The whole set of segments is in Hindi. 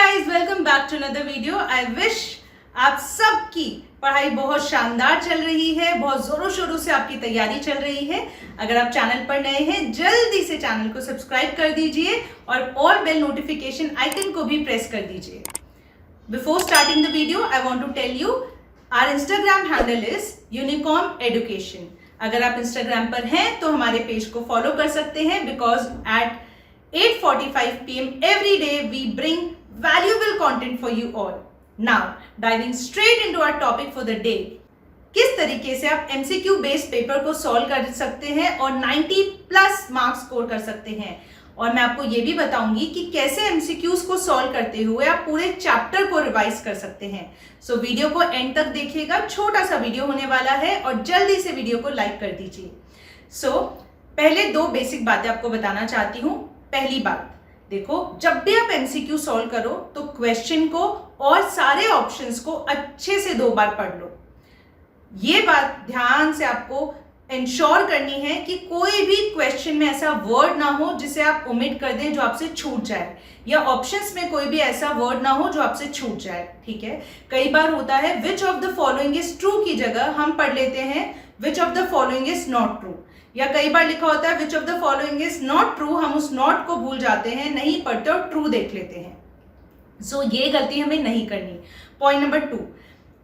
Guys, welcome back to another video. I wish आप सबकी पढ़ाई बहुत शानदार चल रही है, बहुत जोरों शोरों से आपकी तैयारी चल रही है। अगर आप चैनल पर नए हैं, जल्दी से चैनल को सब्सक्राइब कर दीजिए और ऑल बेल नोटिफिकेशन आइकन को भी प्रेस कर दीजिए। Before starting the video, I want to tell you our Instagram handle is Unicorn Education. अगर आप इंस्टाग्राम पर हैं तो हमारे पेज को फॉलो कर सकते हैं, because at 8:45 PM every day we bring valuable content for you all. Now, diving straight into our topic for the day. किस तरीके से आप MCQ बेस्ड पेपर को सॉल्व कर सकते हैं और 90+ मार्क्स स्कोर कर सकते हैं, और मैं आपको ये भी बताऊंगी कि कैसे MCQs को सॉल्व करते हुए आप पूरे चैप्टर को रिवाइज कर सकते हैं। सो वीडियो को एंड तक देखिएगा, छोटा सा वीडियो होने वाला है और जल्दी से वीडियो को लाइक कर दीजिए। पहले 2 बेसिक बातें आपको बताना चाहती हूँ। पहली बात, देखो, जब भी आप MCQ सॉल्व करो तो क्वेश्चन को और सारे ऑप्शंस को अच्छे से 2 बार पढ़ लो। ये बात ध्यान से आपको इंश्योर करनी है कि कोई भी क्वेश्चन में ऐसा वर्ड ना हो जिसे आप ओमिट कर दें, जो आपसे छूट जाए, या ऑप्शंस में कोई भी ऐसा वर्ड ना हो जो आपसे छूट जाए। ठीक है, कई बार होता है which of the following is true की जगह हम पढ़ लेते हैं which of the following is not true, या कई बार लिखा होता है which of the following is not true, हम उस नॉट को भूल जाते हैं, नहीं पढ़ते और ट्रू देख लेते हैं। ये गलती हमें नहीं करनी। पॉइंट नंबर 2,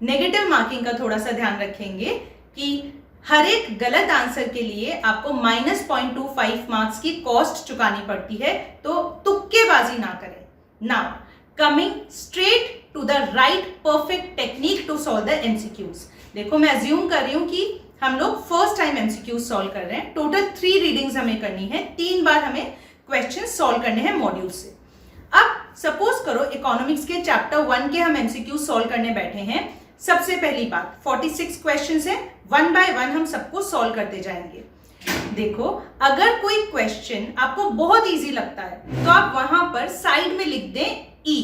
नेगेटिव मार्किंग का थोड़ा सा ध्यान रखेंगे कि हर एक गलत आंसर के लिए आपको -0.25 मार्क्स की कॉस्ट चुकानी पड़ती है, तो तुक्केबाजी ना करें। Now coming straight to the right perfect technique to solve the MCQs। देखो, मैं अज्यूम कर रही हूं कि हम लोग फर्स्ट टाइम MCQ सॉल्व कर रहे हैं। टोटल 3 रीडिंग्स हमें करनी है, 3 बार हमें क्वेश्चन सॉल्व करने हैं मॉड्यूल से। अब सपोज करो इकोनॉमिक्स के चैप्टर 1 के हम MCQ सॉल्व करने बैठे हैं। सबसे पहली बात, 46 क्वेश्चंस हैं, 1 बाय 1 हम सबको सॉल्व करते जाएंगे। देखो, अगर कोई क्वेश्चन आपको बहुत इजी लगता है तो आप वहां पर साइड में लिख दें E।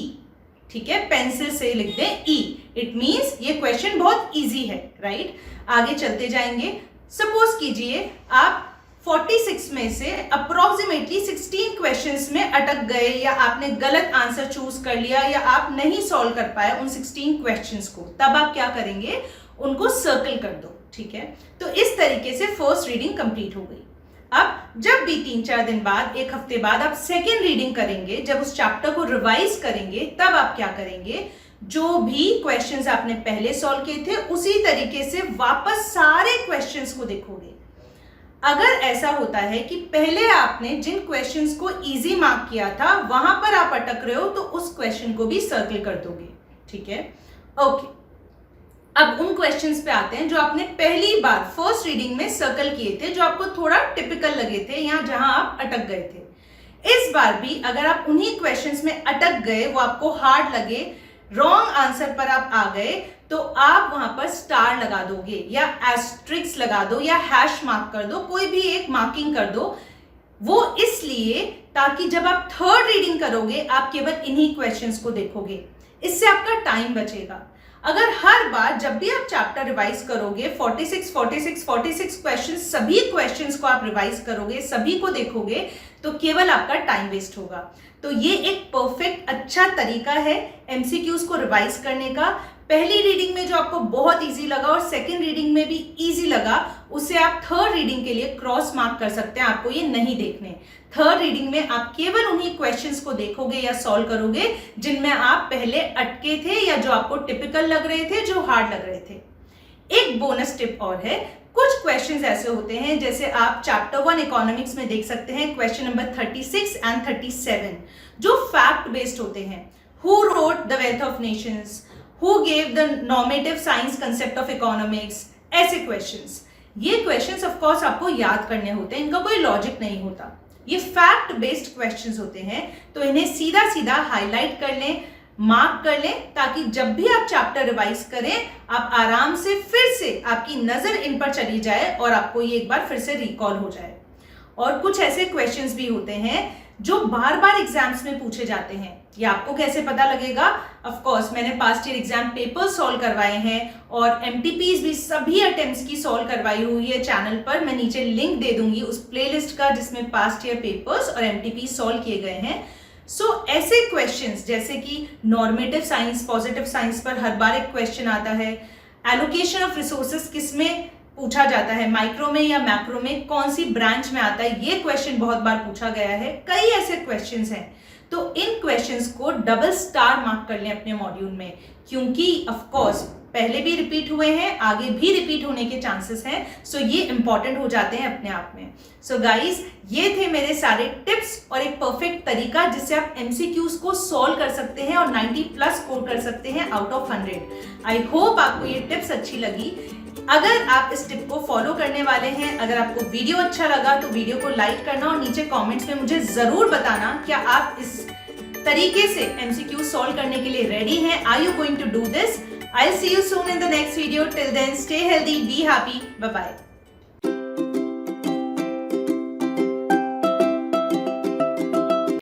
ठीक है, पेंसिल से लिख दें E। इट मीन्स ये क्वेश्चन बहुत इजी है, राइट? आगे चलते जाएंगे। सपोज कीजिए आप 46 में से अप्रोक्सीमेटली 16 क्वेश्चंस में अटक गए, या आपने गलत आंसर चूज कर लिया, या आप नहीं सॉल्व कर पाए उन 16 क्वेश्चंस को। तब आप क्या करेंगे? उनको सर्कल कर दो। ठीक है, तो इस तरीके से फर्स्ट रीडिंग कंप्लीट हो गई। अब जब भी 3-4 दिन बाद, 1 हफ्ते बाद आप सेकेंड रीडिंग करेंगे, जब उस चैप्टर को रिवाइज करेंगे, तब आप क्या करेंगे? जो भी क्वेश्चंस आपने पहले सॉल्व किए थे उसी तरीके से वापस सारे क्वेश्चंस को देखोगे। अगर ऐसा होता है कि पहले आपने जिन क्वेश्चंस को इजी मार्क किया था वहां पर आप अटक रहे हो, तो उस क्वेश्चन को भी सर्कल कर दोगे। ठीक है, ओके। अब उन क्वेश्चंस पे आते हैं जो आपने पहली बार फर्स्ट रीडिंग में सर्कल किए थे, जो आपको थोड़ा टिपिकल लगे थे, या जहां आप अटक गए थे। इस बार भी अगर आप उन्हीं क्वेश्चंस में अटक गए, वो आपको हार्ड लगे, रॉन्ग आंसर पर आप आ गए, तो आप वहां पर स्टार लगा दोगे, या एस्ट्रिक्स लगा दो, या हैश मार्क कर दो, कोई भी एक मार्किंग कर दो। वो इसलिए ताकि जब आप थर्ड रीडिंग करोगे आप केवल इन्हीं क्वेश्चंस को देखोगे। इससे आपका टाइम बचेगा। अगर हर बार जब भी आप चैप्टर रिवाइज करोगे 46 क्वेश्चंस, सभी क्वेश्चंस को आप रिवाइज करोगे, सभी को देखोगे, तो केवल आपका टाइम वेस्ट होगा। तो ये एक परफेक्ट अच्छा तरीका है MCQs को रिवाइज करने का। पहली रीडिंग में जो आपको बहुत इजी लगा और सेकंड रीडिंग में भी इजी लगा, उसे आप थर्ड रीडिंग के लिए क्रॉस मार्क कर सकते हैं। आपको ये नहीं देखने। थर्ड रीडिंग में आप केवल उन्हीं क्वेश्चंस को देखोगे या सॉल्व करोगे जिनमें आप पहले अटके थे, या जो आपको टिपिकल लग रहे थे, जो हार्ड लग रहे थे। एक बोनस टिप और है, कुछ क्वेश्चंस ऐसे होते हैं, जैसे आप चैप्टर 1 इकोनॉमिक्स में देख सकते हैं क्वेश्चन नंबर 36 एंड 37, जो फैक्ट बेस्ड होते हैं। Who wrote the wealth of Nations, who gave the normative science concept of economics, ऐसे क्वेश्चंस। ये क्वेश्चंस ऑफ कोर्स आपको याद करने होते हैं, इनका कोई लॉजिक नहीं होता। ये फैक्ट बेस्ड क्वेश्चंस होते हैं, तो इन्हें सीधा सीधा हाईलाइट कर लें, मार्क कर लें, ताकि जब भी आप चैप्टर रिवाइज करें आप आराम से फिर से आपकी नजर इन पर चली जाए और आपको ये एक बार फिर से रिकॉल हो जाए। और कुछ ऐसे क्वेश्चंस भी होते हैं जो बार बार एग्जाम्स में पूछे जाते हैं। ये आपको कैसे पता लगेगा? ऑफ कोर्स मैंने past year exam paper solve करवाए हैं और MTPs भी सभी अटेम्प्ट्स की सॉल्व करवाई हुई है चैनल पर। मैं नीचे लिंक दे दूंगी उस प्लेलिस्ट का जिसमें पास्ट ईयर पेपर्स और MTP सॉल्व किए गए हैं। सो ऐसे क्वेश्चंस जैसे कि नॉर्मेटिव साइंस, पॉजिटिव साइंस पर हर बार एक क्वेश्चन आता है, एलोकेशन ऑफ रिसोर्सेज किस में पूछा जाता है, माइक्रो में या मैक्रो में, कौन सी ब्रांच में आता है, ये क्वेश्चन बहुत बार पूछा गया है। कई ऐसे क्वेश्चंस हैं, तो इन क्वेश्चंस को डबल स्टार मार्क कर लें अपने मॉड्यूल में, क्योंकि ऑफ कोर्स पहले भी रिपीट हुए हैं, आगे भी रिपीट होने के चांसेस हैं। सो ये इंपॉर्टेंट हो जाते हैं अपने आप में। सो गाइस, ये थे मेरे सारे टिप्स और एक परफेक्ट तरीका जिससे आप एमसीक्यूज को सॉल्व कर सकते हैं और 90+ स्कोर कर सकते हैं आउट ऑफ 100। आई होप आपको ये टिप्स अच्छी लगी। अगर आप इस टिप को फॉलो करने वाले हैं, अगर आपको वीडियो अच्छा लगा तो वीडियो को लाइक करना और नीचे कमेंट्स में मुझे जरूर बताना क्या आप इस तरीके से एमसीक्यू सॉल्व करने के लिए रेडी हैं। Are you going to do this? I'll see you soon in the next video. Till then, stay healthy, be happy. Bye-bye.